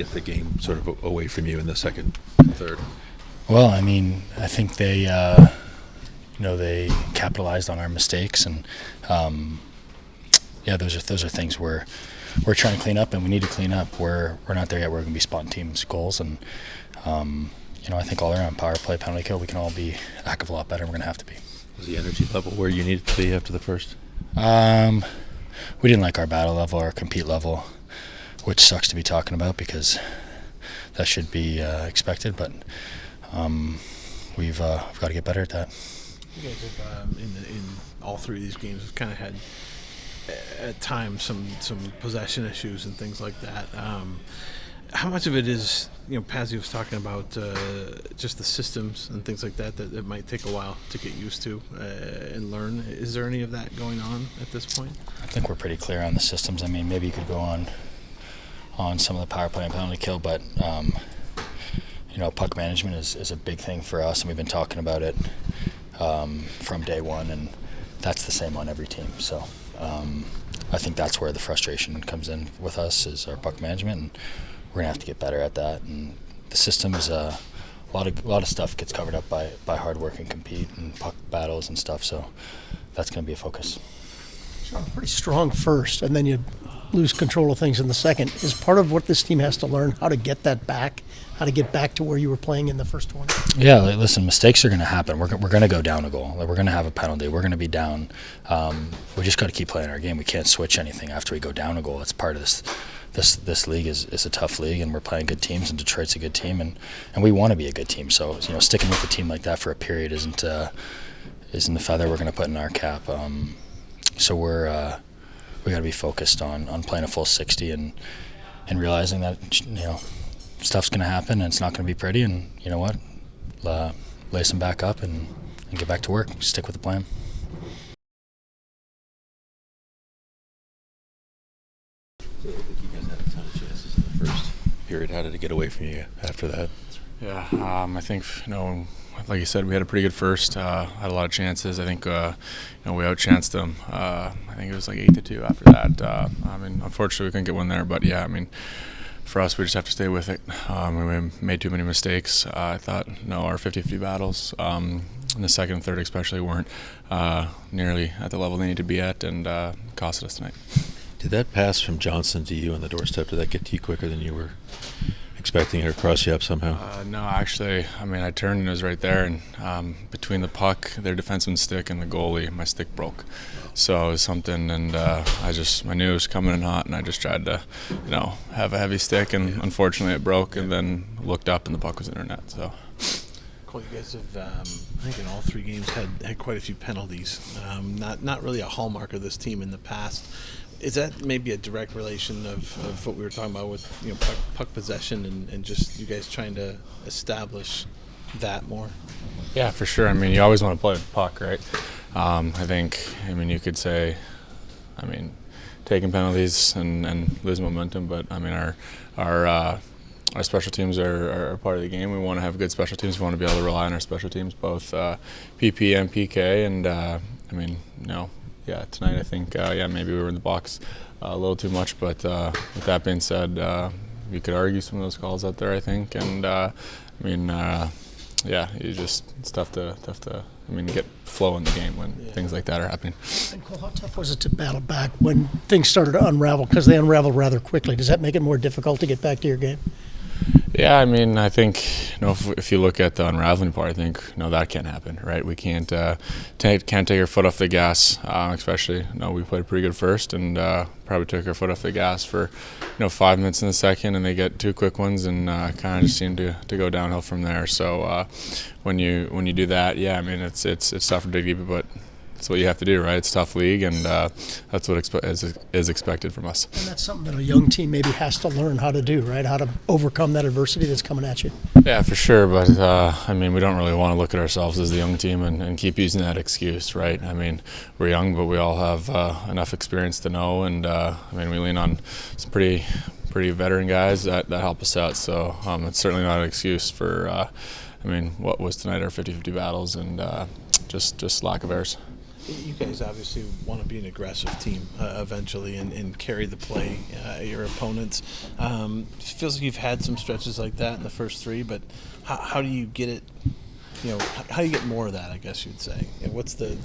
get the game sort of away from you in the second and third? Well, I mean, I think they they capitalized on our mistakes, and those are things we're trying to clean up, and we need to clean up. We're not there yet. We're going to be spotting teams' goals, and I think all around power play, penalty kill, we can all be a heck of a lot better. We're going to have to be. Was the energy level where you needed to be after the first? We didn't like our battle level, our compete level, which sucks to be talking about because that should be expected, but we've got to get better at that. You guys have, in all three of these games, have kind of had at times some possession issues and things like that. How much of it is, Pazzi was talking about just the systems and things like that it might take a while to get used to and learn? Is there any of that going on at this point? I think we're pretty clear on the systems. I mean, maybe you could go on some of the power play and penalty kill, but puck management is a big thing for us, and we've been talking about it from day one, and that's the same on every team. So I think that's where the frustration comes in with us, is our puck management, and we're gonna have to get better at that. And the systems, a lot of stuff gets covered up by hard work and compete and puck battles and stuff. So that's gonna be a focus. Pretty strong first, and then you lose control of things in the second. Is part of what this team has to learn how to get that back, how to get back to where you were playing in the first one? Yeah, listen, mistakes are going to happen. We're going to go down a goal. We're going to have a penalty. We're going to be down. We just got to keep playing our game. We can't switch anything after we go down a goal. It's part of this. This league is a tough league, and we're playing good teams, and Detroit's a good team, and we want to be a good team. So sticking with a team like that for a period isn't the feather we're going to put in our cap. So we got to be focused on playing a full 60 and realizing that stuff's going to happen and it's not going to be pretty, and you know what, lace them back up and get back to work. Stick with the plan. So I think you guys had a ton of chances in the first period. How did it get away from you after that? Yeah, I think like you said, we had a pretty good first. Had a lot of chances. I think we outchanced them. I think it was like 8-2 after that. Unfortunately, we couldn't get one there. But yeah, for us, we just have to stay with it. We made too many mistakes. I thought our 50-50 battles in the second and third especially weren't nearly at the level they need to be at, and costed us tonight. Did that pass from Johnson to you on the doorstep, did that get to you quicker than you were expecting it, or cross you up somehow? No, actually, I turned and it was right there, and between the puck, their defenseman's stick, and the goalie, my stick broke. So it was something, and I knew it was coming in hot, and I just tried to, have a heavy stick, and unfortunately it broke, and then looked up and the puck was in our net. So. Cole, you guys have, I think in all three games, had quite a few penalties. Not really a hallmark of this team in the past. Is that maybe a direct relation of what we were talking about with puck possession and just you guys trying to establish that more? Yeah, for sure. You always want to play with the puck, right? I think, you could say, taking penalties and losing momentum, but our special teams are part of the game. We want to have good special teams. We want to be able to rely on our special teams, both PP and PK, and yeah, tonight I think, maybe we were in the box a little too much, but with that being said, you could argue some of those calls out there, I think, and it's tough to get flow in the game when things like that are happening. And Cole, how tough was it to battle back when things started to unravel, because they unraveled rather quickly? Does that make it more difficult to get back to your game? Yeah, I think if you look at the unraveling part, I think that can't happen, right? We can't take our foot off the gas, especially we played pretty good first, and probably took our foot off the gas for 5 minutes in the second, and they get two quick ones, and kind of just seemed to go downhill from there. So when you do that, it's tough to dig deep, but that's what you have to do, right? It's a tough league, and that's what is expected from us. And that's something that a young team maybe has to learn how to do, right? How to overcome that adversity that's coming at you. Yeah, for sure. But we don't really want to look at ourselves as the young team and keep using that excuse, right? We're young, but we all have enough experience to know, and we lean on some pretty veteran guys that help us out. So it's certainly not an excuse for what was tonight our 50-50 battles and just lack of errors. You guys obviously want to be an aggressive team eventually and carry the play your opponents. It feels like you've had some stretches like that in the first three, but how do you get it? You know, how do you get more of that? I guess you'd say. What's the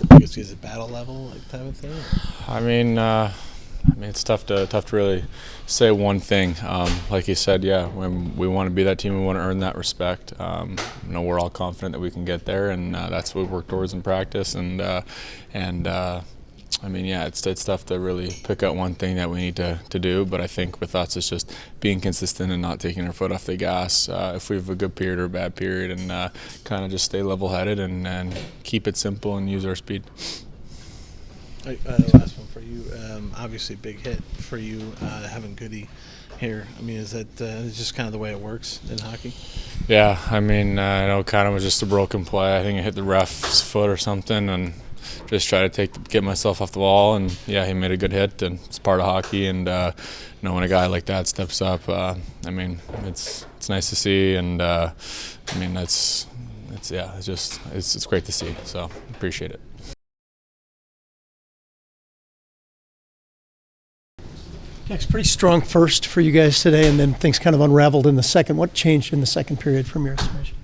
biggest? Is it battle level like type of thing? I mean, it's tough to really say one thing. Like you said, yeah, when we want to be that team, we want to earn that respect. We're all confident that we can get there, and that's what we work towards in practice. I mean, yeah, it's tough to really pick out one thing that we need to do, but I think with us it's just being consistent and not taking our foot off the gas if we have a good period or a bad period, and kind of just stay level-headed and keep it simple and use our speed. Last one for you. Obviously, big hit for you having Goody here. I mean, is that it's just kind of the way it works in hockey? Yeah, I mean, I know kind of was just a broken play. I think it hit the ref's foot or something, and just try to get myself off the wall. And yeah, he made a good hit, and it's part of hockey. And when a guy like that steps up, I mean, it's nice to see, and I mean, it's great to see. So appreciate it. It's pretty strong first for you guys today, and then things kind of unraveled in the second. What changed in the second period from your estimation?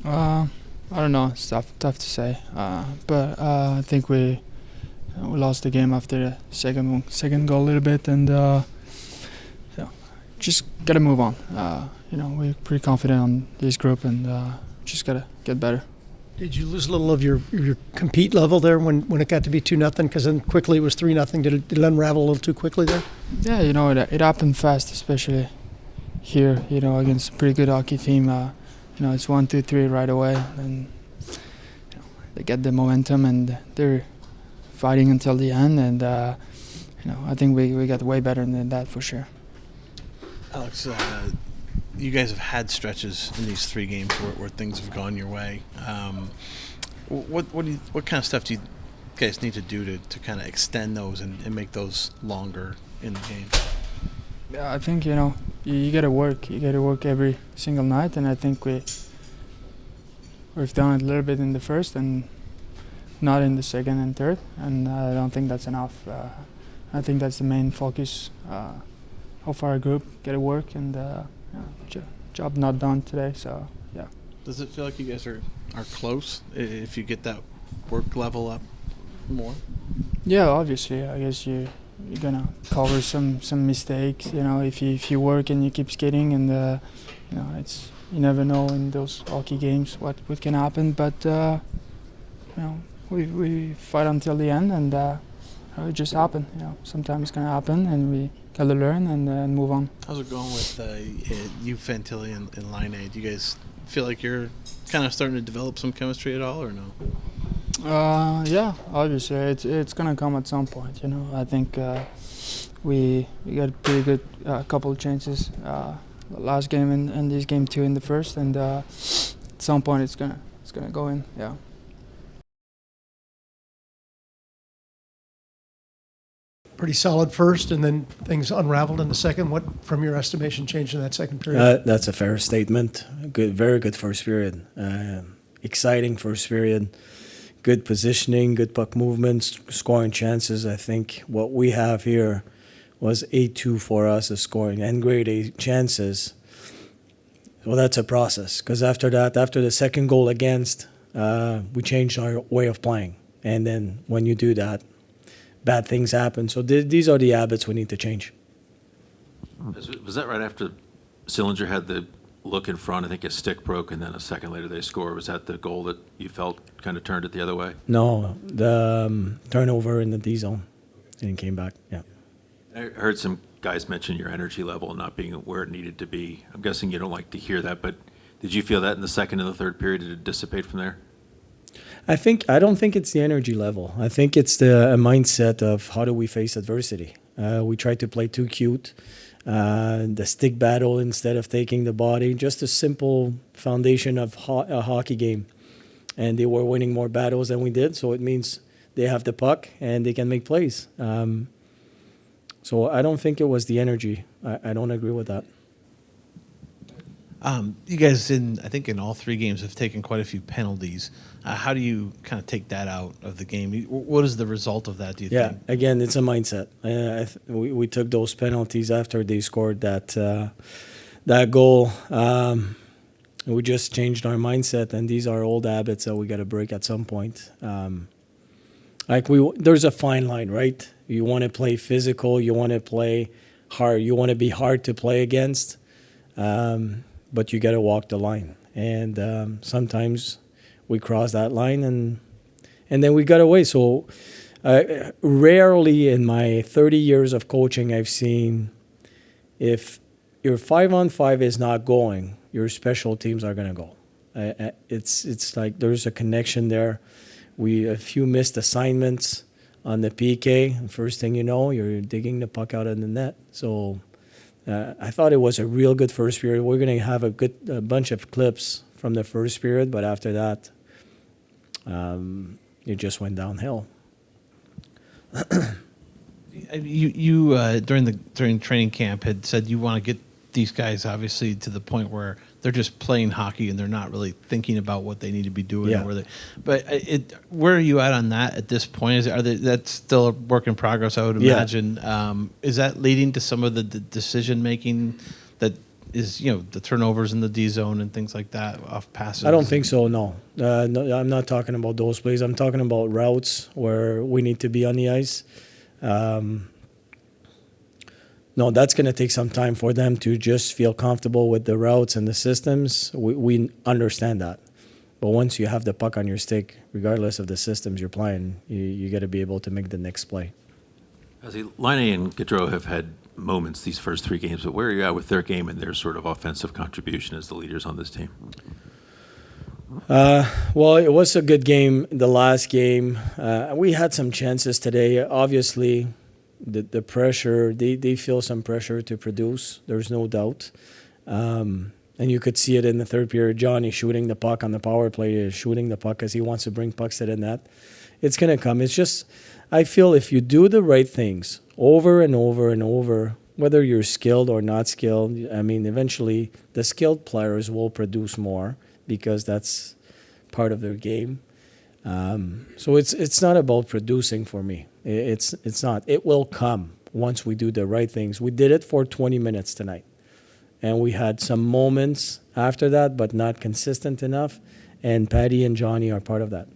I don't know. It's tough to say. But I think we lost the game after the second goal a little bit, and just gotta move on. We're pretty confident on this group, and just gotta get better. Did you lose a little of your compete level there when it got to be 2-0? Because then quickly it was 3-0. Did it unravel a little too quickly there? Yeah, it happened fast, especially here. Against a pretty good hockey team. It's 1-2-3 right away, and they get the momentum and they're fighting until the end. And I think we got way better than that for sure. Alex, you guys have had stretches in these three games where things have gone your way. What kind of stuff do you guys need to do to kind of extend those and make those longer in the game? Yeah, I think you gotta work. You gotta work every single night, and I think we've done it a little bit in the first and not in the second and third, and I don't think that's enough. I think that's the main focus of our group. Gotta work, and job not done today. So yeah. Does it feel like you guys are close if you get that work level up more? Yeah, obviously. I guess you're gonna cover some mistakes. If you work and you keep skating, and it's you never know in those hockey games what can happen. But we fight until the end, and it just happened. Sometimes it's gonna happen, and we gotta learn and move on. How's it going with you, Fantilli, and Line A? Do you guys feel like you're kind of starting to develop some chemistry at all, or no? Yeah, obviously it's gonna come at some point. I think we got a pretty good couple of chances last game and this game too in the first, and at some point it's gonna go in. Yeah. Pretty solid first, and then things unraveled in the second. What, from your estimation, changed in that second period? That's a fair statement. Good, very good first period. Exciting first period. Good positioning, good puck movements, scoring chances. I think what we have here was 8-2 for us as scoring and grade A chances. Well, that's a process, because after that, after the second goal against, we changed our way of playing. And then when you do that, bad things happen. So these are the habits we need to change. Was that right after Sillinger had the look in front? I think his stick broke, and then a second later they score. Was that the goal that you felt kind of turned it the other way? No, the turnover in the D zone, and he came back. Yeah. I heard some guys mention your energy level not being where it needed to be. I'm guessing you don't like to hear that, but did you feel that in the second and the third period? Did it dissipate from there? I don't think it's the energy level. I think it's the mindset of how do we face adversity. We try to play too cute, the stick battle instead of taking the body. Just a simple foundation of a hockey game, and they were winning more battles than we did. So it means they have the puck and they can make plays. So I don't think it was the energy. I don't agree with that. You guys, I think in all 3 games, have taken quite a few penalties. How do you kind of take that out of the game? What is the result of that, do you Yeah, think? again, it's a mindset. We took those penalties after they scored that goal. We just changed our mindset, and these are old habits that we got to break at some point. There's a fine line, right? You want to play physical, you want to play hard, you want to be hard to play against, but you got to walk the line. And sometimes we cross that line, and then we got away. So rarely in my 30 years of coaching, I've seen if your 5-on-5 is not going, your special teams are going to go. It's like there's a connection there. A few missed assignments on the PK. First thing you know, you're digging the puck out of the net. So I thought it was a real good first period. We're going to have a bunch of clips from the first period, but after that, it just went downhill. You during training camp had said you want to get these guys obviously to the point where they're just playing hockey and they're not really thinking about what they need to be doing. Yeah. Where are you at on that at this point? That's still a work in progress, I would Yeah. imagine. Is that leading to some of the decision making that is, the turnovers in the D zone and things like that off passes? I don't think so, no. No, I'm not talking about those plays. I'm talking about routes where we need to be on the ice. No, that's going to take some time for them to just feel comfortable with the routes and the systems. We understand that. But once you have the puck on your stick, regardless of the systems you're playing, you got to be able to make the next play. Laine and Gaudreau have had moments these first 3 games, but where are you at with their game and their sort of offensive contribution as the leaders on this team? Well, it was a good game, the last game. We had some chances today. Obviously, the pressure, they feel some pressure to produce. There's no doubt. And you could see it in the third period. Johnny shooting the puck on the power play, shooting the puck as he wants to bring pucks to the net. It's going to come. It's just, I feel if you do the right things over and over and over, whether you're skilled or not skilled, I mean, eventually the skilled players will produce more because that's part of their game. So it's not about producing for me. It's not. It will come once we do the right things. We did it for 20 minutes tonight. And we had some moments after that, but not consistent enough. And Patty and Johnny are part of that.